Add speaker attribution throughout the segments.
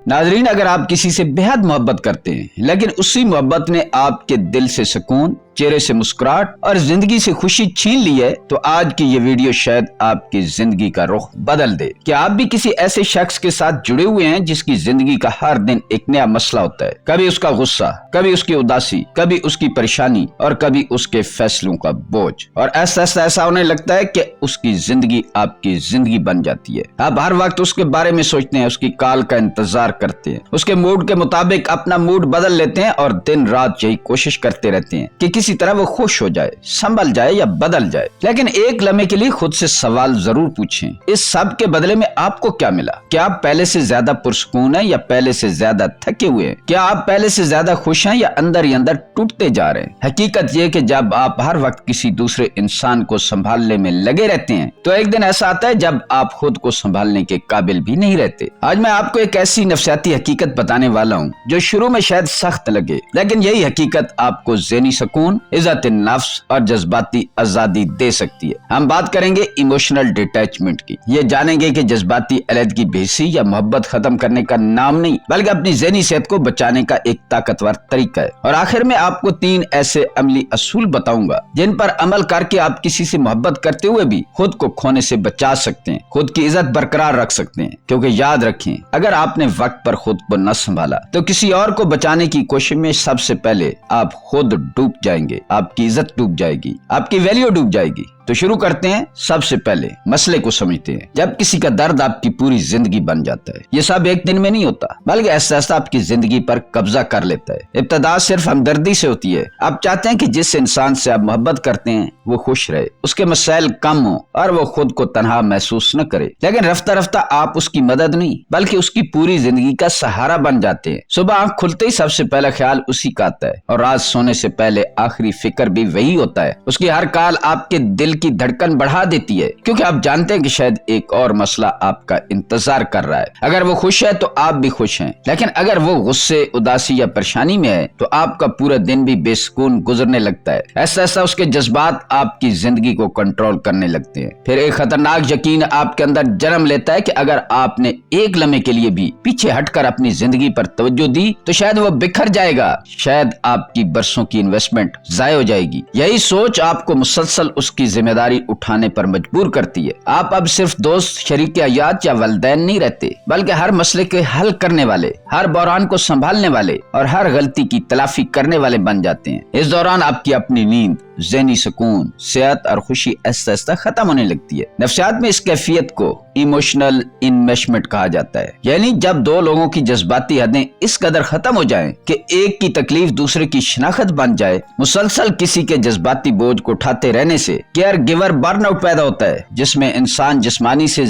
Speaker 1: नाजरीन, अगर आप किसी से बेहद मोहब्बत करते हैं लेकिन उसी मोहब्बत ने आपके दिल से सुकून, चेहरे से मुस्कुराहट और जिंदगी से खुशी छीन ली है तो आज की ये वीडियो शायद आपकी जिंदगी का रुख बदल दे। क्या आप भी किसी ऐसे शख्स के साथ जुड़े हुए हैं जिसकी जिंदगी का हर दिन एक नया मसला होता है? कभी उसका गुस्सा, कभी उसकी उदासी, कभी उसकी परेशानी और कभी उसके फैसलों का बोझ, और ऐसा होने लगता है कि उसकी जिंदगी आपकी जिंदगी बन जाती है। आप हर वक्त उसके बारे में सोचते हैं, उसकी कॉल का इंतजार करते हैं, उसके मूड के मुताबिक अपना मूड बदल लेते हैं और दिन रात यही कोशिश करते रहते हैं कि किसी तरह वो खुश हो जाए, संभल जाए या बदल जाए। लेकिन एक लम्हे के लिए खुद से सवाल जरूर पूछें, इस सब के बदले में आपको क्या मिला? क्या आप पहले से ज्यादा पुरसुकून हैं या पहले से ज्यादा थके हुए हैं? क्या आप पहले से ज्यादा खुश हैं या अंदर ही अंदर टूटते जा रहे हैं? हकीकत ये कि जब आप हर वक्त किसी दूसरे इंसान को संभालने में लगे रहते हैं तो एक दिन ऐसा आता है जब आप खुद को संभालने के काबिल भी नहीं रहते। आज मैं आपको एक ऐसी नफ्सियाती हकीकत बताने वाला हूँ जो शुरू में शायद सख्त लगे, लेकिन यही हकीकत आपको ज़हनी सुकून, इज्जत नफ्स और जज्बाती आजादी दे सकती है। हम बात करेंगे इमोशनल डिटैचमेंट की। ये जानेंगे कि जज्बाती अलहदगी बेसी या मोहब्बत खत्म करने का नाम नहीं बल्कि अपनी ज़हनी सेहत को बचाने का एक ताकतवर तरीका है। और आखिर में आपको 3 ऐसे अमली असूल बताऊंगा जिन पर अमल करके आप किसी से मोहब्बत करते हुए भी खुद को खोने से बचा सकते हैं, खुद की इज्जत बरकरार रख सकते हैं। क्योंकि याद रखें, अगर आपने वक्त पर खुद को न संभाला तो किसी और को बचाने की कोशिश में सबसे पहले आप खुद डूब जाएंगे, आपकी इज्जत डूब जाएगी, आपकी वैल्यू डूब जाएगी। तो शुरू करते हैं। सबसे पहले मसले को समझते हैं। जब किसी का दर्द आपकी पूरी जिंदगी बन जाता है, ये सब एक दिन में नहीं होता बल्कि ऐसा आपकी जिंदगी पर कब्जा कर लेता है। इब्तदा सिर्फ हमदर्दी से होती है। आप चाहते हैं कि जिस इंसान से आप मोहब्बत करते हैं वो खुश रहे, उसके मसाइल कम हो और वो खुद को तन्हा महसूस न करे। लेकिन रफ्ता रफ्ता आप उसकी मदद नहीं बल्कि उसकी पूरी जिंदगी का सहारा बन जाते हैं। सुबह आंख खुलते ही सबसे पहला ख्याल उसी का आता है और रात सोने से पहले आखिरी फिक्र भी वही होता है। उसकी हर कॉल आपके दिल की धड़कन बढ़ा देती है क्योंकि आप जानते हैं कि शायद एक और मसला आपका इंतजार कर रहा है। अगर वो खुश है तो आप भी खुश हैं, लेकिन अगर वो गुस्से, उदासी या परेशानी में है तो आपका पूरा दिन भी बेसुकून गुजरने लगता है। ऐसा उसके जज्बात आपकी जिंदगी को कंट्रोल करने लगते हैं। फिर एक खतरनाक यकीन आपके अंदर जन्म लेता है कि अगर आपने एक लम्हे के लिए भी पीछे हटकर अपनी जिंदगी पर तवज्जो दी तो शायद वो बिखर जाएगा, शायद आपकी बरसों की इन्वेस्टमेंट जाया हो जाएगी। यही सोच आपको मुसलसल उसकी जिम्मेदारी उठाने पर मजबूर करती है। आप अब सिर्फ दोस्त, शरीक हयात या वलदैन नहीं रहते बल्कि हर मसले के हल करने वाले, हर बहरान को संभालने वाले और हर गलती की तलाफी करने वाले बन जाते हैं। इस दौरान आपकी अपनी नींद, ज़हनी सुकून, सेहत और खुशी ऐसा खत्म होने लगती है। नफ्सियात में इस कैफियत को इमोशनल इन्वेस्टमेंट कहा जाता है, यानी जब दो लोगों की जज्बाती हदें इस कदर खत्म हो जाएं कि एक की तकलीफ दूसरे की शनाख्त बन जाए। मुसलसल किसी के जज्बाती बोझ को उठाते रहने से केयर गिवर बर्नआउट पैदा होता है जिसमें इंसान जिस्मानी से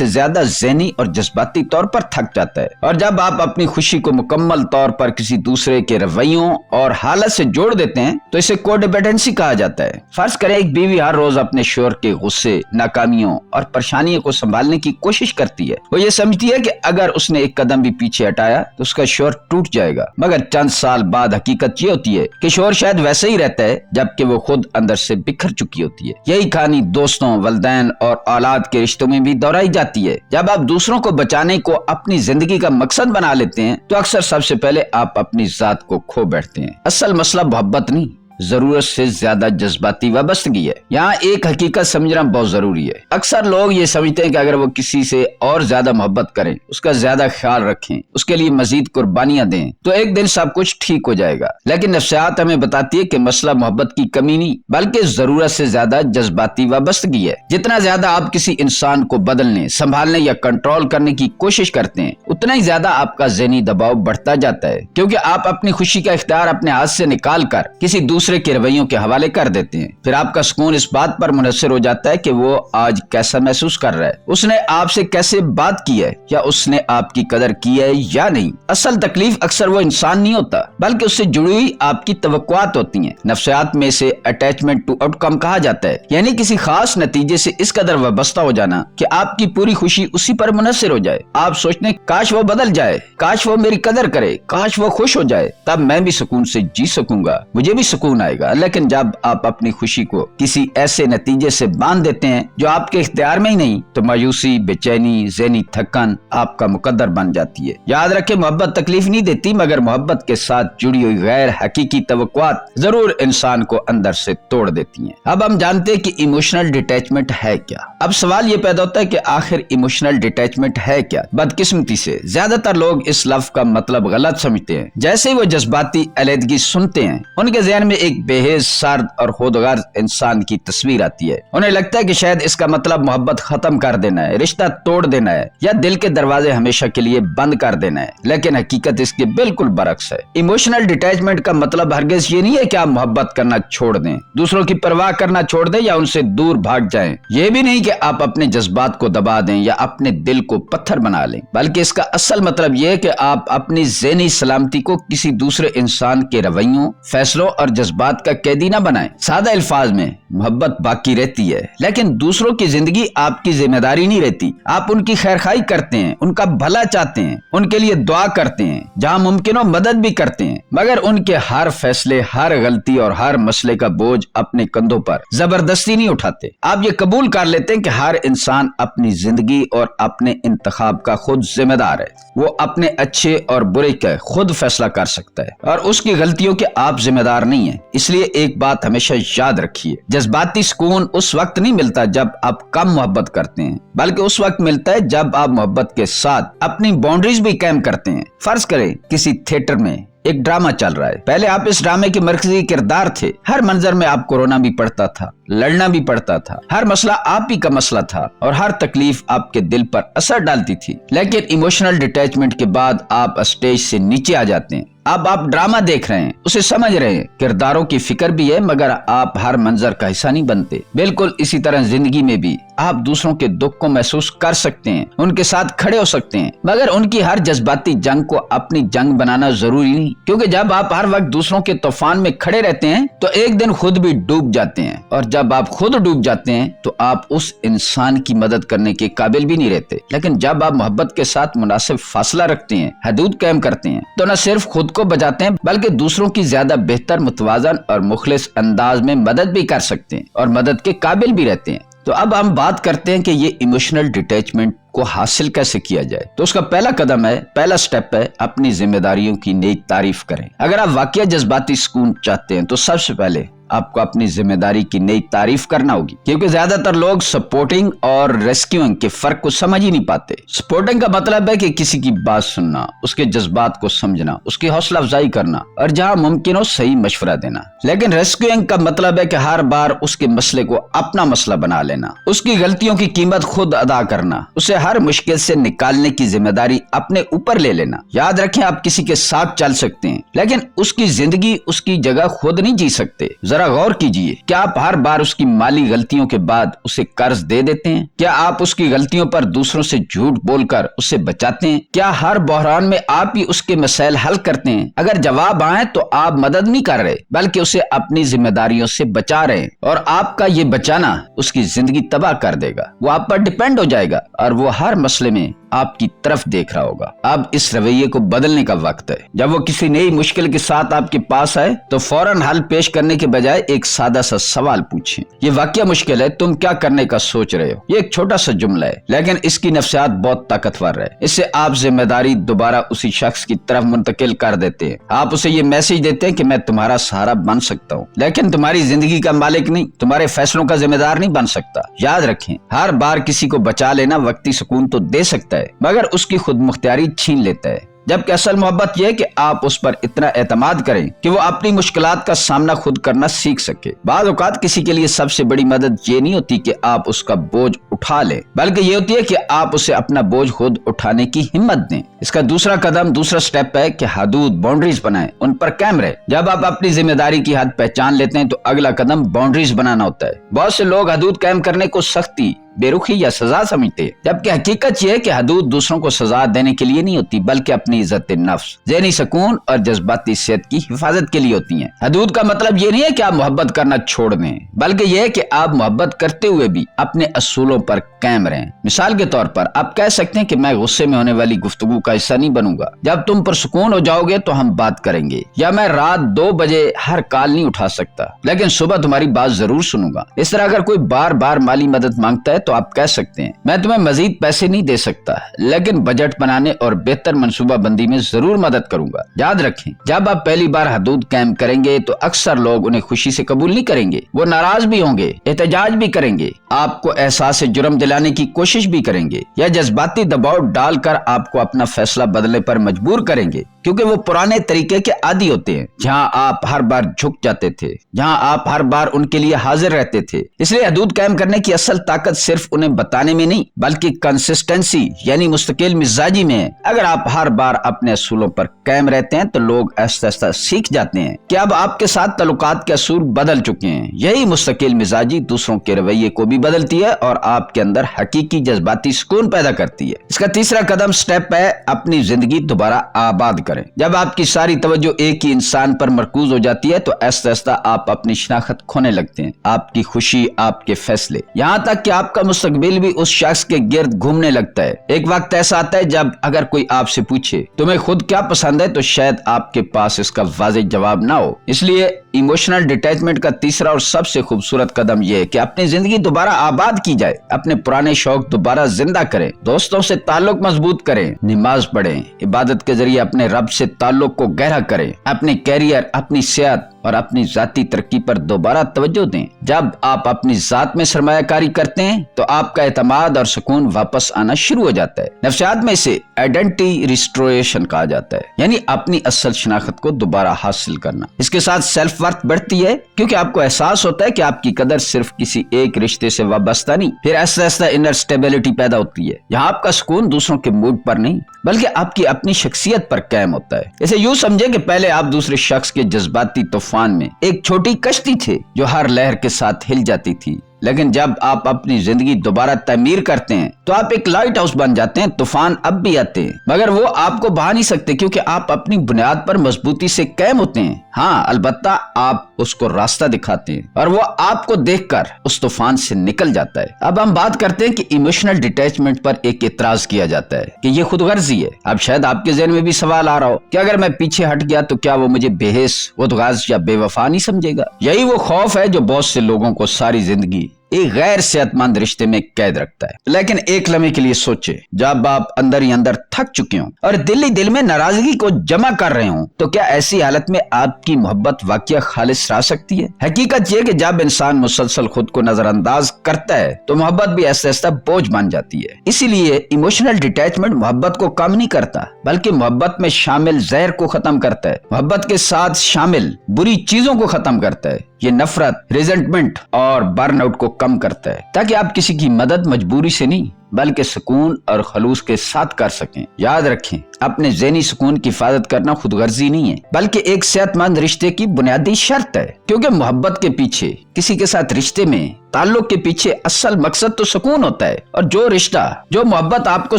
Speaker 1: ज्यादा ज़हनी और जज्बाती तौर पर थक जाता है। और जब आप अपनी खुशी को मुकम्मल तौर पर किसी दूसरे के रवैयों और हालत से जोड़ देते हैं तो इसे कोडिपेंडेंसी कहा जाता है। फर्ज करें एक बीवी हर रोज अपने शोहर के गुस्से, नाकामियों और परेशानियों को संभालने की कोशिश करती है। वो ये समझती है कि अगर उसने एक कदम भी पीछे हटाया तो उसका शोहर टूट जाएगा। मगर चंद साल बाद हकीकत ये होती है कि शोहर शायद वैसे ही रहता है जबकि वो खुद अंदर से बिखर चुकी होती है। यही कहानी दोस्तों, वलदैन और औलाद के रिश्तों में भी दोहराई जाती है। जब आप दूसरों को बचाने को अपनी जिंदगी का मकसद बना लेते हैं तो अक्सर सबसे पहले आप अपनी जात को खो बैठते हैं। असल मसला मोहब्बत नहीं, जरूरत से ज्यादा जज्बाती वाबस्तगी है। यहाँ एक हकीकत समझना बहुत जरूरी है। अक्सर लोग ये समझते हैं कि अगर वो किसी से और ज्यादा मोहब्बत करें, उसका ज्यादा ख्याल रखें, उसके लिए मजीद कुर्बानियां दें तो एक दिन सब कुछ ठीक हो जाएगा। लेकिन नफ्सियात हमें बताती है कि मसला मोहब्बत की कमी नहीं बल्कि जरूरत से ज्यादा जज्बाती वाबस्तगी है। जितना ज्यादा आप किसी इंसान को बदलने, संभालने या कंट्रोल करने की कोशिश करते हैं उतना ही ज्यादा आपका ज़हनी दबाव बढ़ता जाता है, क्योंकि आप अपनी खुशी का इख्तियार अपने हाथ से निकाल कर किसी दूसरे के रवैयों के हवाले कर देते हैं। फिर आपका सुकून इस बात पर मुनहसर हो जाता है कि वो आज कैसा महसूस कर रहा है, उसने आपसे कैसे बात की है या उसने आपकी कदर की है या नहीं। असल तकलीफ अक्सर वो इंसान नहीं होता बल्कि उससे जुड़ी हुई आपकी तवक्कुआत होती हैं। नफ्सियात में से अटैचमेंट टू आउटकम कहा जाता है, यानी किसी खास नतीजे से इस कदर वाबस्ता हो जाना कि आपकी पूरी खुशी उसी पर मुनहसर हो जाए। आप सोचते हैं काश काश वो बदल जाए, काश वो मेरी कदर करे, काश वो खुश हो जाए, तब मैं भी सुकून से जी सकूंगा, मुझे भी सुकून आएगा। लेकिन जब आप अपनी खुशी को किसी ऐसे नतीजे से बांध देते हैं जो आपके इख्तियार में ही नहीं, तो मायूसी, बेचैनी, ज़हनी थकन आपका मुकद्दर बन जाती है। याद रखें, मोहब्बत तकलीफ नहीं देती, मगर मोहब्बत के साथ जुड़ी हुई गैर हकीकी तवक्कुआत जरूर इंसान को अंदर से तोड़ देती हैं। अब हम जानते हैं कि इमोशनल डिटैचमेंट है क्या। अब सवाल ये पैदा होता है कि आखिर इमोशनल डिटैचमेंट है क्या। बदकिस्मती से ज्यादातर लोग इस लफ्ज का मतलब गलत समझते हैं। जैसे ही वो जज्बाती अलहदगी सुनते हैं, उनके ज़हन में एक बेहद सर्द और खुदगर्ज इंसान की तस्वीर आती है। उन्हें लगता है कि शायद इसका मतलब मोहब्बत खत्म कर देना है, रिश्ता तोड़ देना है, या दिल के दरवाजे हमेशा के लिए बंद कर देना है। लेकिन हकीकत इसके बिल्कुल बरक्स है। इमोशनल डिटैचमेंट का मतलब हरगिज ये नहीं है कि आप मोहब्बत करना छोड़ दें, दूसरों की परवाह करना छोड़ दें या उनसे दूर भाग जाएं। ये भी नहीं कि आप अपने जज्बात को दबा दें या अपने दिल को पत्थर बना लें, बल्कि इसका असल मतलब ये है कि आप अपनी ज़हनी सलामती को किसी दूसरे इंसान के रवैयों, फैसलों और जज्बात का कैदी न बनाएं। सादा अल्फाज में, मोहब्बत बाकी रहती है, लेकिन दूसरों की जिंदगी आपकी जिम्मेदारी नहीं रहती। आप उनकी खैरखाई करते हैं, उनका भला चाहते हैं, उनके लिए दुआ करते हैं, जहां मुमकिन हो मदद भी करते हैं, मगर उनके हर फैसले, हर गलती और हर मसले का बोझ अपने कंधों पर जबरदस्ती नहीं उठाते। आप ये कबूल कर लेते हैं कि हर इंसान अपनी जिंदगी और अपने इंतखाब का खुद जिम्मेदार है। वो अपने अच्छे और बुरे का खुद फैसला कर सकता है और उसकी गलतियों के आप जिम्मेदार नहीं है। इसलिए एक बात हमेशा याद रखिए, जज्बाती सुकून उस वक्त नहीं मिलता जब आप कम मोहब्बत करते हैं, बल्कि उस वक्त मिलता है जब आप मोहब्बत के साथ अपनी बाउंड्रीज भी कायम करते हैं। फर्ज करें किसी थिएटर में एक ड्रामा चल रहा है। पहले आप इस ड्रामे के मरकजी किरदार थे। हर मंजर में आपको रोना भी पड़ता था, लड़ना भी पड़ता था, हर मसला आप ही का मसला था और हर तकलीफ आपके दिल पर असर डालती थी। लेकिन इमोशनल डिटैचमेंट के बाद आप स्टेज से नीचे आ जाते हैं। अब आप ड्रामा देख रहे हैं, उसे समझ रहे हैं, किरदारों की फिक्र भी है, मगर आप हर मंजर का हिस्सा नहीं बनते। बिल्कुल इसी तरह जिंदगी में भी आप दूसरों के दुख को महसूस कर सकते हैं, उनके साथ खड़े हो सकते हैं, मगर उनकी हर जज्बाती जंग को अपनी जंग बनाना जरूरी नहीं, क्योंकि जब आप हर वक्त दूसरों के तूफान में खड़े रहते हैं तो एक दिन खुद भी डूब जाते हैं, और जब आप खुद डूब जाते हैं तो आप उस इंसान की मदद करने के काबिल भी नहीं रहते। लेकिन जब आप मोहब्बत के साथ मुनासिब फासला रखते हैं, हदूद कायम करते हैं, तो न सिर्फ खुद को बचाते हैं बल्कि दूसरों की ज्यादा बेहतर, मुतवाजन और मुखलिस अंदाज में मदद भी कर सकते हैं और मदद के काबिल भी रहते हैं। तो अब हम बात करते हैं कि ये इमोशनल डिटैचमेंट को हासिल कैसे किया जाए। तो उसका पहला कदम है, पहला स्टेप है, अपनी जिम्मेदारियों की नेक तारीफ करें। अगर आप वाकई जज्बाती सुकून चाहते हैं तो सबसे पहले आपको अपनी जिम्मेदारी की नेक तारीफ करना होगी, क्योंकि ज्यादातर लोग सपोर्टिंग और रेस्क्यूइंग के फर्क को समझ ही नहीं पाते। सपोर्टिंग का मतलब है कि किसी की बात सुनना, उसके जज्बात को समझना, उसकी हौसला अफजाई करना और जहां मुमकिन हो सही मशवरा देना। लेकिन रेस्क्यूइंग का मतलब है कि हर बार उसके मसले को अपना मसला बना लेना, उसकी गलतियों की कीमत खुद अदा करना, उसे हर मुश्किल से निकालने की जिम्मेदारी अपने ऊपर ले लेना। याद रखें, आप किसी के साथ चल सकते हैं, लेकिन उसकी जिंदगी, उसकी जगह खुद नहीं जी सकते। जरा गौर कीजिए, क्या आप हर बार उसकी माली गलतियों के बाद उसे कर्ज दे देते हैं? क्या आप उसकी गलतियों पर दूसरों से झूठ बोलकर उसे बचाते हैं? क्या हर बहरान में आप ही उसके मसैल हल करते हैं? अगर जवाब आए तो आप मदद नहीं कर रहे, बल्कि उसे अपनी जिम्मेदारियों से बचा रहे हैं, और आपका ये बचाना उसकी जिंदगी तबाह कर देगा। वो आप पर डिपेंड हो जाएगा और वो हर मसले में आपकी तरफ देख रहा होगा। अब इस रवैये को बदलने का वक्त है। जब वो किसी नई मुश्किल के साथ आपके पास आए तो फौरन हल पेश करने के बजाय एक सादा सा सवाल पूछें। ये वाकया मुश्किल है, तुम क्या करने का सोच रहे हो? ये एक छोटा सा जुमला है, लेकिन इसकी नफ्सियात बहुत ताकतवर है। इससे आप जिम्मेदारी दोबारा उसी शख्स की तरफ मुंतकिल कर देते हैं। आप उसे ये मैसेज देते हैं कि मैं तुम्हारा सहारा बन सकता हूँ, लेकिन तुम्हारी जिंदगी का मालिक नहीं, तुम्हारे फैसलों का जिम्मेदार नहीं बन सकता। याद रखें, हर बार किसी को बचा लेना वक्ती सुकून तो दे सकता है, मगर उसकी खुद मुख्तियारी छीन लेता है। जबकि असल मोहब्बत यह है कि आप उस पर इतना एतमाद करें कि वो अपनी मुश्किलात का सामना खुद करना सीख सके। बाज़ औक़ात किसी के लिए सबसे बड़ी मदद ये नहीं होती कि आप उसका बोझ उठा लें, बल्कि ये होती है कि आप उसे अपना बोझ खुद उठाने की हिम्मत दें। इसका दूसरा कदम, दूसरा स्टेप है कि हदूद, बाउंड्रीज बनाएं, उन पर कायम रहे। जब आप अपनी जिम्मेदारी की हद पहचान लेते हैं तो अगला कदम बाउंड्रीज बनाना होता है। बहुत से लोग हदूद कायम करने को सख्ती, बेरुखी या सजा समझते हैं, जबकि हकीकत यह है कि हदूद दूसरों को सजा देने के लिए नहीं होती बल्कि अपनी इज्जत नफ्स, ज़हनी सुकून और जज्बाती सेहत की हिफाजत के लिए होती हैं। हदूद का मतलब ये नहीं है कि आप मोहब्बत करना छोड़ दें, बल्कि यह है कि आप मोहब्बत करते हुए भी अपने असूलों पर कायम रहें। मिसाल के तौर पर आप कह सकते हैं कि मैं गुस्से में होने वाली गुफ्तगू का हिस्सा नहीं बनूंगा, जब तुम पर सुकून हो जाओगे तो हम बात करेंगे, या मैं रात 2 बजे हर कॉल नहीं उठा सकता लेकिन सुबह तुम्हारी बात जरूर सुनूंगा। इस तरह अगर कोई बार बार माली मदद मांगता है तो आप कह सकते हैं मैं तुम्हें मजीद पैसे नहीं दे सकता लेकिन बजट बनाने और बेहतर मनसूबा बंदी में जरूर मदद करूंगा। याद रखें, जब आप पहली बार हदूद कायम करेंगे तो अक्सर लोग उन्हें खुशी से कबूल नहीं करेंगे, वो नाराज भी होंगे, एहतजाज भी करेंगे, आपको एहसास जुर्म दिलाने की कोशिश भी करेंगे या जज्बाती दबाव डालकर आपको अपना फैसला बदलने पर मजबूर करेंगे, क्योंकि वो पुराने तरीके के आदी होते हैं जहां आप हर बार झुक जाते थे, जहां आप हर बार उनके लिए हाजिर रहते थे। इसलिए हदूद कायम करने की असल ताकत सिर्फ उन्हें बताने में नहीं बल्कि कंसिस्टेंसी यानी मुस्तकिल मिजाजी में है। अगर आप हर बार अपने असूलों पर कायम रहते हैं तो लोग आहिस्ता आहिस्ता सीख जाते हैं कि अब आपके साथ ताल्लुकात के असूल बदल चुके हैं। यही मुस्तकिल मिजाजी दूसरों के रवैये को भी बदलती है और आपके अंदर हकीकी जज्बाती सुकून पैदा करती है। इसका तीसरा कदम स्टेप है अपनी जिंदगी दोबारा आबाद करें। जब आपकी सारी तवज्जो एक ही इंसान पर मरकूज हो जाती है तो आहिस्ता आहिस्ता आप अपनी शनाख्त खोने लगते हैं, आपकी खुशी, आपके फैसले, यहाँ तक कि आपका मुस्तकबिल भी उस शख्स के गिर्द घूमने लगता है। एक वक्त ऐसा आता है जब अगर कोई आपसे पूछे तुम्हें खुद क्या पसंद है तो शायद आपके पास इसका वाज़ेह जवाब ना हो। इसलिए इमोशनल डिटैचमेंट का तीसरा और सबसे खूबसूरत कदम यह है कि अपनी जिंदगी दोबारा आबाद की जाए, अपने पुराने शौक दोबारा जिंदा करें, दोस्तों से ताल्लुक मजबूत करें, नमाज पढ़ें, इबादत के जरिए अपने रब से ताल्लुक को गहरा करें, अपने कैरियर, अपनी सेहत और अपनी जाती तरक्की पर दोबारा तवज्जो दें। जब आप अपनी जात में सरमायाकारी करते हैं तो आपका एतमाद और सुकून वापस आना शुरू हो जाता है। नफ्सियात में इसे आइडेंटिटी रिस्टोरेशन कहा जाता है, यानी अपनी असल शनाख्त को दोबारा हासिल करना। इसके साथ सेल्फ वर्थ बढ़ती है क्योंकि आपको एहसास होता है कि आपकी कदर सिर्फ किसी एक रिश्ते से वाबस्ता नहीं। फिर ऐसा ऐसा इनर स्टेबिलिटी पैदा होती है, यहाँ आपका सुकून दूसरों के मूड पर नहीं बल्कि आपकी अपनी शख्सियत पर कायम होता है। इसे यूं समझे कि पहले आप दूसरे शख्स के जज्बाती तूफान में एक छोटी कश्ती थे जो हर लहर के साथ हिल जाती थी, लेकिन जब आप अपनी जिंदगी दोबारा तमीर करते हैं तो आप एक लाइट हाउस बन जाते हैं। तूफान अब भी आते हैं मगर वो आपको बहा नहीं सकते क्योंकि आप अपनी बुनियाद पर मजबूती से कायम होते हैं। हाँ, अलबत्ता आप उसको रास्ता दिखाते हैं और वो आपको देखकर उस तूफान से निकल जाता है। अब हम बात करते हैं कि इमोशनल डिटैचमेंट पर एक एतराज किया जाता है कि ये खुदगर्जी है। अब शायद आपके ज़हन में भी सवाल आ रहा हो कि अगर मैं पीछे हट गया तो क्या वो मुझे बेहिस, खुदगर्ज या बेवफा नहीं समझेगा? यही वो खौफ है जो बहुत से लोगों को सारी जिंदगी एक गैर सेहतमंद रिश्ते में कैद रखता है। लेकिन एक लम्हे के लिए सोचे, जब आप अंदर ही अंदर थक चुके हों और दिल ही दिल में नाराजगी को जमा कर रहे हों तो क्या ऐसी हालत में आपकी मोहब्बत वाकई खालिस रह सकती है? हकीकत यह कि जब इंसान मुसलसल खुद को नजरअंदाज करता है तो मोहब्बत भी ऐसा ऐसा बोझ बन जाती है। इसीलिए इमोशनल डिटैचमेंट मोहब्बत को कम नहीं करता बल्कि मोहब्बत में शामिल जहर को खत्म करता है, मोहब्बत के साथ शामिल बुरी चीजों को खत्म करता है। ये नफरत, रिजेंटमेंट और बर्नआउट को कम करता है ताकि आप किसी की मदद मजबूरी से नहीं बल्कि सुकून और खलूस के साथ कर सकें। याद रखें, अपने ज़हनी सुकून की हिफाजत करना खुदगर्जी नहीं है बल्कि एक सेहतमंद रिश्ते की बुनियादी शर्त है, क्योंकि मोहब्बत के पीछे, किसी के साथ रिश्ते में ताल्लुक के पीछे असल मकसद तो सुकून होता है। और जो रिश्ता, जो मोहब्बत आपको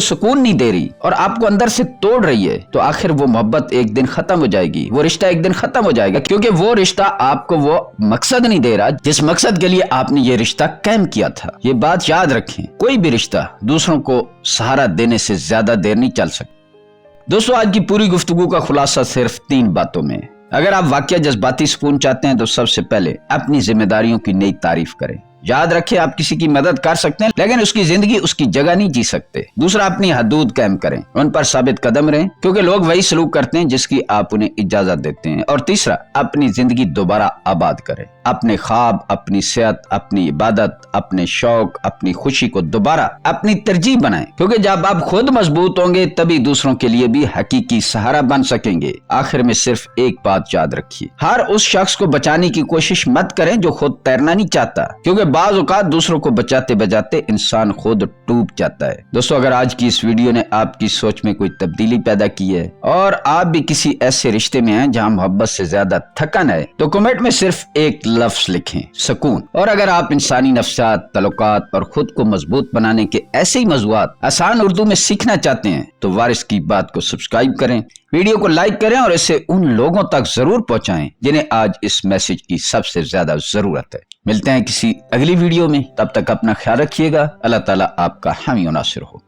Speaker 1: सुकून नहीं दे रही और आपको अंदर से तोड़ रही है तो आखिर वो मोहब्बत एक दिन खत्म हो जाएगी, वो रिश्ता एक दिन खत्म हो जाएगा, क्योंकि वो रिश्ता आपको वो मकसद नहीं दे रहा जिस मकसद के लिए आपने ये रिश्ता कायम किया था। ये बात याद रखें, कोई भी रिश्ता दूसरों को सहारा देने से ज्यादा देर नहीं चल सकता। दोस्तों, आज की पूरी गुफ्तगू का खुलासा सिर्फ 3 बातों में। अगर आप वाकई जज्बाती सुकून चाहते हैं तो सबसे पहले अपनी जिम्मेदारियों की नई तारीफ करें। याद रखें, आप किसी की मदद कर सकते हैं लेकिन उसकी जिंदगी उसकी जगह नहीं जी सकते। दूसरा, अपनी हदूद कायम करें, उन पर साबित कदम रहें क्योंकि लोग वही सलूक करते हैं जिसकी आप उन्हें इजाजत देते हैं। और तीसरा, अपनी जिंदगी दोबारा आबाद करें, अपने ख्वाब, अपनी सेहत, अपनी इबादत, अपने शौक, अपनी खुशी को दोबारा अपनी तरजीह बनाएं, क्योंकि जब आप खुद मजबूत होंगे तभी दूसरों के लिए भी हकीकी सहारा बन सकेंगे। आखिर में सिर्फ एक बात याद रखिए, हर उस शख्स को बचाने की कोशिश मत करें जो खुद तैरना नहीं चाहता, क्योंकि बाज़ औक़ात दूसरों को बचाते बचाते इंसान खुद डूब जाता है। दोस्तों, अगर आज की इस वीडियो ने आपकी सोच में कोई तब्दीली पैदा की है और आप भी किसी ऐसे रिश्ते में हैं जहां मोहब्बत से ज्यादा थकन है तो कमेंट में सिर्फ एक लफ्ज लिखें, सुकून। और अगर आप इंसानी नफ्सियात, तल्लुकात और खुद को मजबूत बनाने के ऐसे ही मौज़ूआत आसान उर्दू में सीखना चाहते हैं तो वारिस की बात को सब्सक्राइब करें, वीडियो को लाइक करें और इसे उन लोगों तक जरूर पहुंचाएं जिन्हें आज इस मैसेज की सबसे ज्यादा जरूरत है। मिलते हैं किसी अगली वीडियो में, तब तक अपना ख्याल रखिएगा। अल्लाह ताला आपका हामी और नासिर हो।